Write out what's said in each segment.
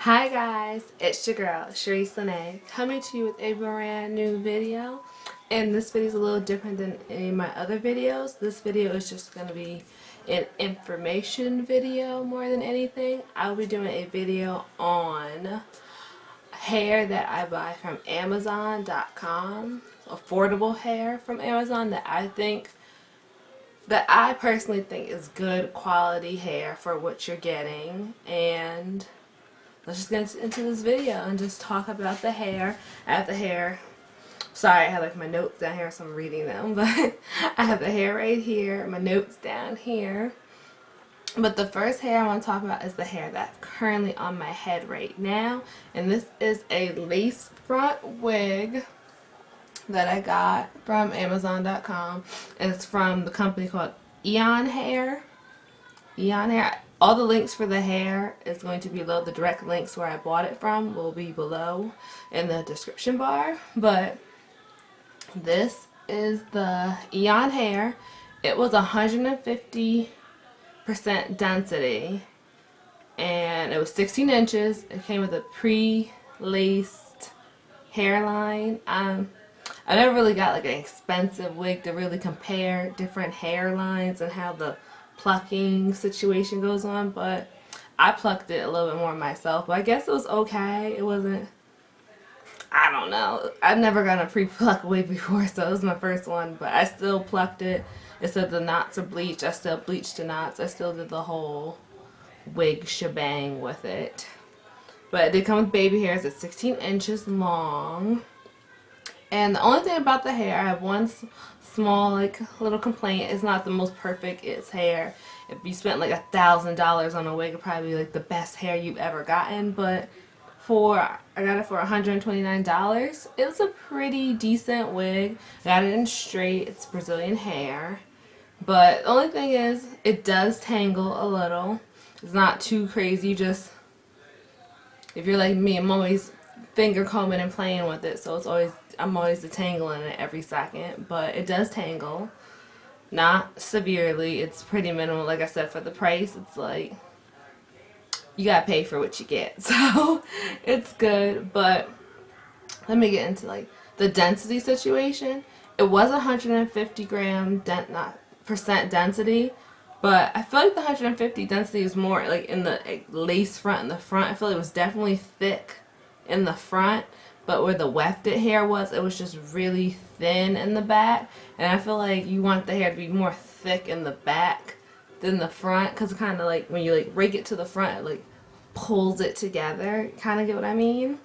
Hi guys, it's your girl, Sharice Lene, coming to you with a brand new video. And this video is a little different than any of my other videos. This video is just going to be an information video more than anything. I'll be doing a video on hair that I buy from Amazon.com, affordable hair from Amazon that I personally think is good quality hair for what you're getting. And let's just get into this video and just talk about the hair. I have the hair, sorry I have like my notes down here so I'm reading them, but I have the hair right here, my notes down here. But the first hair I want to talk about is the hair that's currently on my head right now. And this is a lace front wig that I got from Amazon.com. And it's from the company called Eayon Hair. Eayon Hair. All the links for the hair is going to be below. The direct links where I bought it from will be below in the description bar. But this is the Eayon Hair. It was 150% density. And it was 16 inches. It came with a pre-laced hairline. I never really got like an expensive wig to really compare different hairlines and how the plucking situation goes on, but I plucked it a little bit more myself. But I guess it was okay. It wasn't, I don't know. I've never gotten a pre-pluck wig before, so it was my first one, but I still plucked it. It said the knots are bleached. I still bleached the knots. I still did the whole wig shebang with it. But it did come with baby hairs. It's 16 inches long. And the only thing about the hair, I have one small like little complaint. It's not the most perfect it's hair. If you spent like $1,000 on a wig, it'd probably be like the best hair you've ever gotten. But I got it for $129. It was a pretty decent wig. Got it in straight. It's Brazilian hair. But the only thing is, it does tangle a little. It's not too crazy. Just if you're like me, I'm always finger combing and playing with it, so I'm always detangling it every second, but it does tangle. Not severely. It's pretty minimal. Like I said, for the price, it's like you gotta pay for what you get. So it's good, but let me get into like the density situation. It was 150 percent density, but I feel like the 150 density is more like in the lace front and the front. I feel like it was definitely thick in the front, but where the wefted hair was, it was just really thin in the back. And I feel like you want the hair to be more thick in the back than the front, because it kind of like when you like rake it to the front, it like pulls it together. Kind of get what I mean?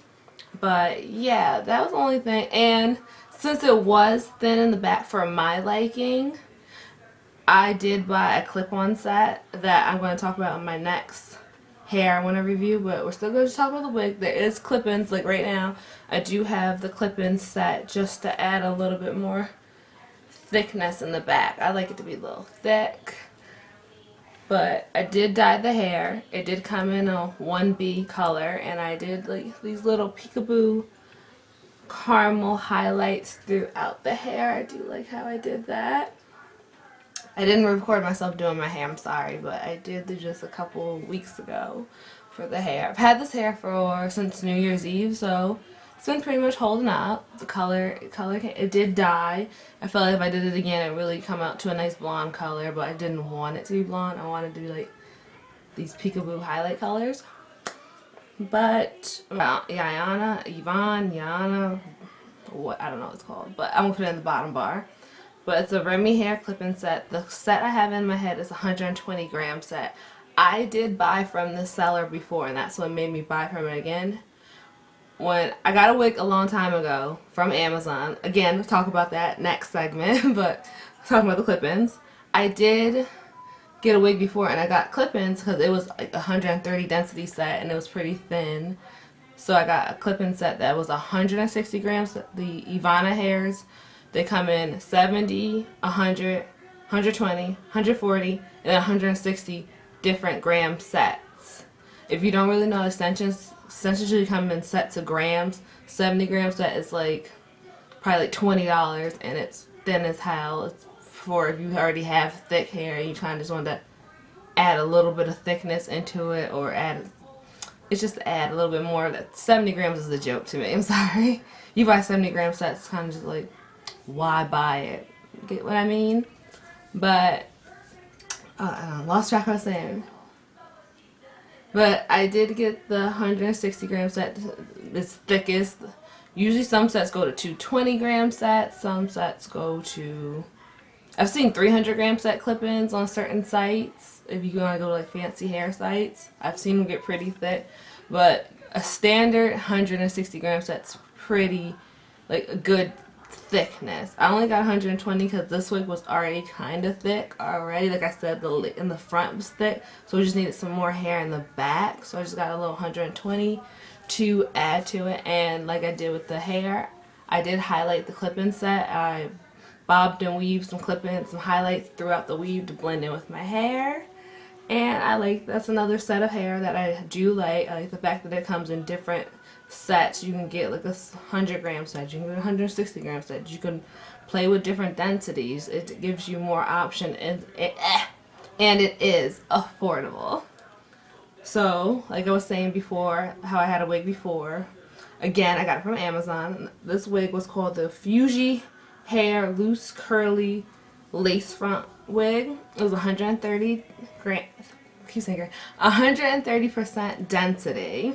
But yeah, that was the only thing. And since it was thin in the back for my liking, I did buy a clip-on set that I'm going to talk about in my next hair I want to review, but we're still going to talk about the wig. There is clip-ins, like right now I do have the clip-in set just to add a little bit more thickness in the back. I like it to be a little thick, but I did dye the hair. It did come in a 1B color, and I did like these little peekaboo caramel highlights throughout the hair. I do like how I did that. I didn't record myself doing my hair, I'm sorry, but I did just a couple weeks ago for the hair. I've had this hair since New Year's Eve, so it's been pretty much holding up. The color, it did dye. I felt like if I did it again, it really come out to a nice blonde color, but I didn't want it to be blonde. I wanted to do like these peekaboo highlight colors. But, well, YONNA, what, I don't know what it's called, but I'm going to put it in the bottom bar. But it's a Remy hair clip-in set. The set I have in my head is a 120 gram set. I did buy from this seller before, and that's what made me buy from it again. When I got a wig a long time ago from Amazon, again, we'll talk about that next segment, but talking about the clip-ins. I did get a wig before, and I got clip-ins because it was like a 130 density set, and it was pretty thin. So I got a clip-in set that was 160 grams. The YONNA hairs, they come in 70, 100, 120, 140, and 160 different gram sets. If you don't really know extensions usually come in sets of grams. 70 gram set is like probably like $20, and it's thin as hell. It's for if you already have thick hair and you kind of just want to add a little bit of thickness into it, or add it's just to add a little bit more. That 70 grams is a joke to me. I'm sorry. You buy 70-gram sets, kind of just like, why buy it? Get what I mean? But I lost track of what I was saying. But I did get the 160-gram set. It's thickest. Usually some sets go to 220-gram sets. Some sets go to... I've seen 300-gram set clip-ins on certain sites. If you want to go to like fancy hair sites, I've seen them get pretty thick. But a standard 160-gram set's pretty, like, a good thickness. I only got 120 because this wig was already kind of thick already. Like I said, in the front was thick, so we just needed some more hair in the back. So I just got a little 120 to add to it. And like I did with the hair, I did highlight the clip-in set. I bobbed and weaved some clip-ins, some highlights throughout the weave to blend in with my hair. And I like, that's another set of hair that I do like. I like the fact that it comes in different sets. You can get like a 100-gram set, you can get a 160-gram set. You can play with different densities. It gives you more option, and it is affordable. So, like I was saying before, how I had a wig before. Again, I got it from Amazon. This wig was called the Fuji Hair Loose Curly Lace Front Wig. It was 130 gram, 130% density.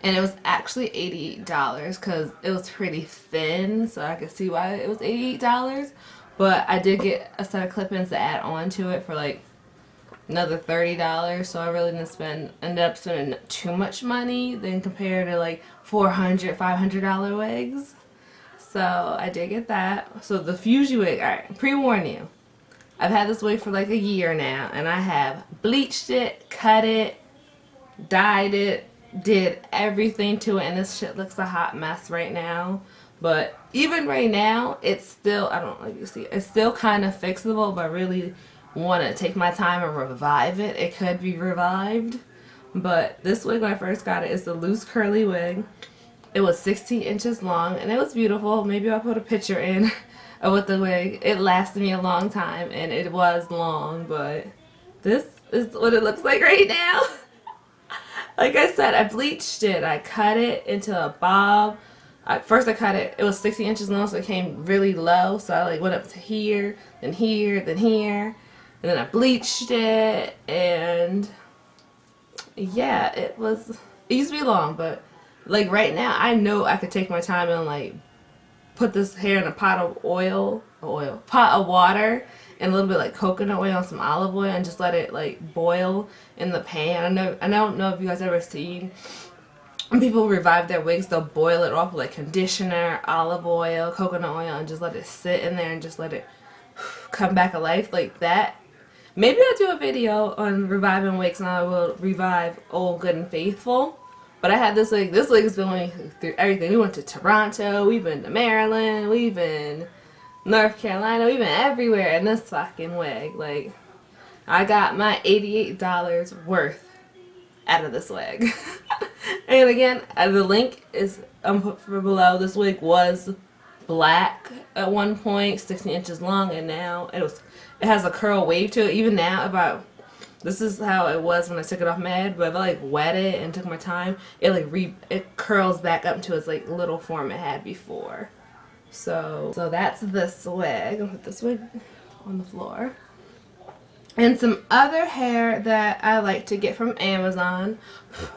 And it was actually $88 because it was pretty thin, so I could see why it was $88. But I did get a set of clip-ins to add on to it for like another $30, so I really didn't end up spending too much money than compared to like $400, $500 wigs. So I did get that. So the Fuji wig, alright, pre-warn you. I've had this wig for like a year now, and I have bleached it, cut it, dyed it, did everything to it, and this shit looks a hot mess right now. But even right now, it's still, I don't know if you see, it's still kind of fixable, but I really want to take my time and revive it. It could be revived. But this wig, when I first got it, is the loose curly wig. It was 16 inches long, and it was beautiful. Maybe I'll put a picture in with the wig. It lasted me a long time, and it was long, but this is what it looks like right now. Like I said, I bleached it. I cut it into a bob. First I cut it, it was 60 inches long, so it came really low. So I like went up to here, then here, then here. And then I bleached it, and yeah, it used to be long, but like right now, I know I could take my time and like put this hair in a pot of pot of water, and a little bit like coconut oil and some olive oil, and just let it like boil in the pan. I don't know if you guys ever seen when people revive their wigs, they'll boil it off with like conditioner, olive oil, coconut oil, and just let it sit in there and just let it come back alive like that. Maybe I'll do a video on reviving wigs, and I will revive Old Good and Faithful. But I had this wig. This wig has been going through everything. We went to Toronto. We've been to Maryland. We've been North Carolina. We've been everywhere in this fucking wig. Like, I got my $88 worth out of this wig. And again, the link is put for below. This wig was black at one point, 16 inches long, and now it has a curl wave to it. Even now, this is how it was when I took it off my head, but if I like wet it and took my time, it curls back up to its like little form it had before. So that's this wig. I'll put this wig on the floor. And some other hair that I like to get from Amazon.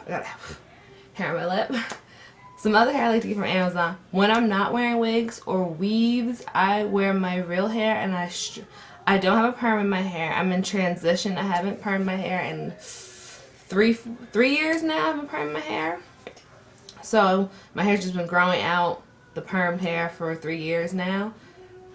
I got hair on my lip. Some other hair I like to get from Amazon. When I'm not wearing wigs or weaves, I wear my real hair, and I don't have a perm in my hair. I'm in transition. I haven't permed my hair in three years now. I haven't permed my hair. So my hair's just been growing out the permed hair for 3 years now.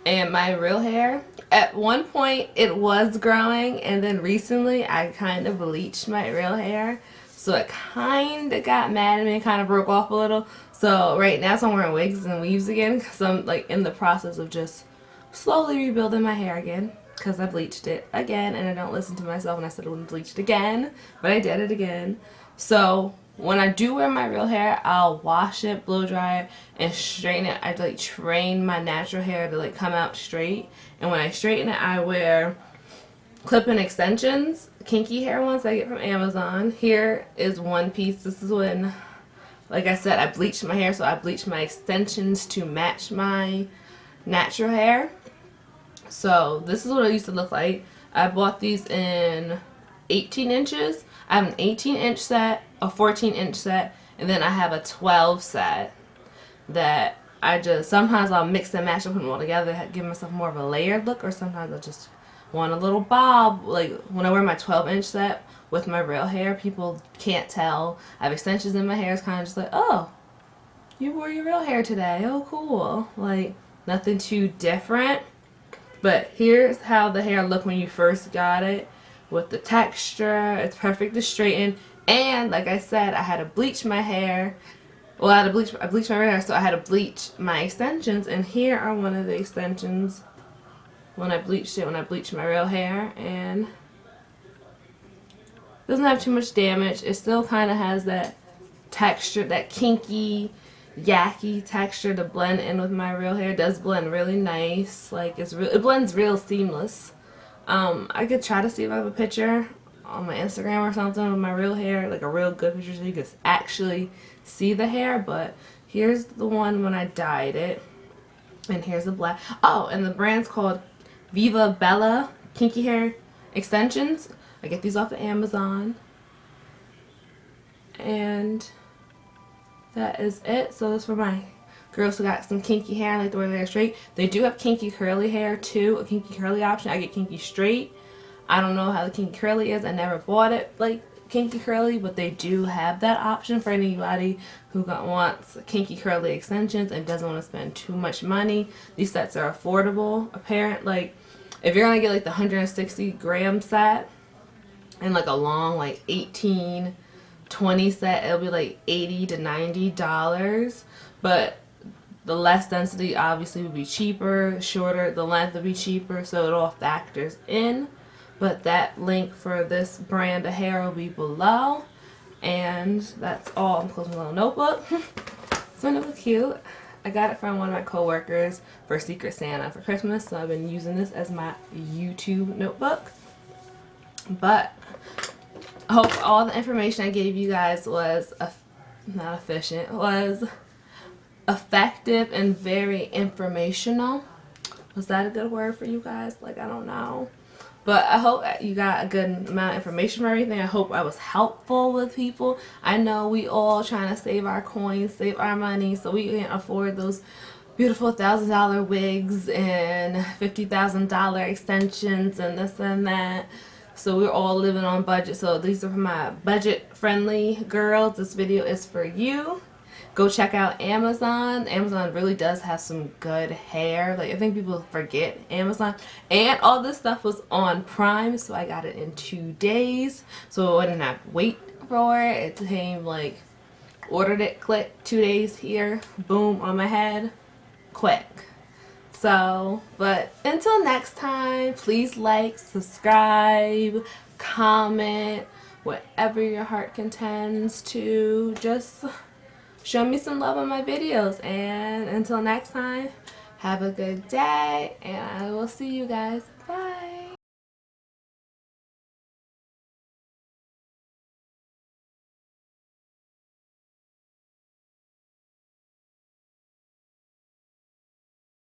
And my real hair, at one point it was growing, and then recently I kind of bleached my real hair. So it kind of got mad at me and kind of broke off a little. So right now, I'm wearing wigs and weaves again, because I'm like in the process of just slowly rebuilding my hair again, because I bleached it again, and I don't listen to myself when I said I wouldn't bleach it again, but I did it again. So when I do wear my real hair, I'll wash it, blow dry it, and straighten it. I like train my natural hair to like come out straight, and when I straighten it, I wear clip-in extensions, kinky hair ones I get from Amazon. Here is one piece. This is when, like I said, I bleached my hair, so I bleached my extensions to match my natural hair. So this is what it used to look like. I bought these in 18 inches. I have an 18-inch set, a 14-inch set, and then I have a 12 set that I just, sometimes I'll mix and match and put them all together, give myself more of a layered look, or sometimes I just want a little bob. Like when I wear my 12-inch set with my real hair, people can't tell. I have extensions in my hair. It's kind of just like, oh, you wore your real hair today. Oh, cool. Like nothing too different. But here's how the hair looked when you first got it. With the texture, it's perfect to straighten. And like I said, I had to bleach my hair. Well, I bleached my hair, so I had to bleach my extensions. And here are one of the extensions when I bleached it, when I bleached my real hair. And it doesn't have too much damage. It still kind of has that texture, that kinky, yaki texture to blend in with my real hair. It does blend really nice. Like it blends real seamless. I could try to see if I have a picture on my Instagram or something with my real hair, like a real good picture so you could actually see the hair. But here's the one when I dyed it, and here's the black. Oh, and the brand's called viviaBella Kinky Hair Extensions. I get these off of Amazon, and that is it. So this is for my girls who got some kinky hair and like to wear their hair straight. They do have kinky curly hair too, a kinky curly option. I get kinky straight. I don't know how the kinky curly is. I never bought it like kinky curly, but they do have that option for anybody who wants kinky curly extensions and doesn't want to spend too much money. These sets are affordable. Like if you're gonna get like the 160 gram set and like a long like 18-20 set, it'll be like $80 to $90. But the less density obviously would be cheaper, shorter, the length would be cheaper, so it all factors in. But that link for this brand of hair will be below. And that's all. I'm closing my little notebook. This one looks cute. I got it from one of my coworkers for Secret Santa for Christmas, so I've been using this as my YouTube notebook. But I hope all the information I gave you guys was not efficient, was effective and very informational. Was that a good word for you guys? Like, I don't know. But I hope you got a good amount of information for everything. I hope I was helpful with people. I know we all trying to save our coins, save our money, so we can't afford those beautiful $1,000 wigs and $50,000 extensions and this and that. So we're all living on budget. So these are for my budget-friendly girls. This video is for you. Go check out Amazon. Amazon really does have some good hair. Like, I think people forget Amazon. And all this stuff was on Prime, so I got it in 2 days. So I didn't have to wait for it. It came like, ordered it, click, 2 days here, boom, on my head, quick. So, but until next time, please like, subscribe, comment, whatever your heart contends to. Just show me some love on my videos. And until next time, have a good day, and I will see you guys. Bye.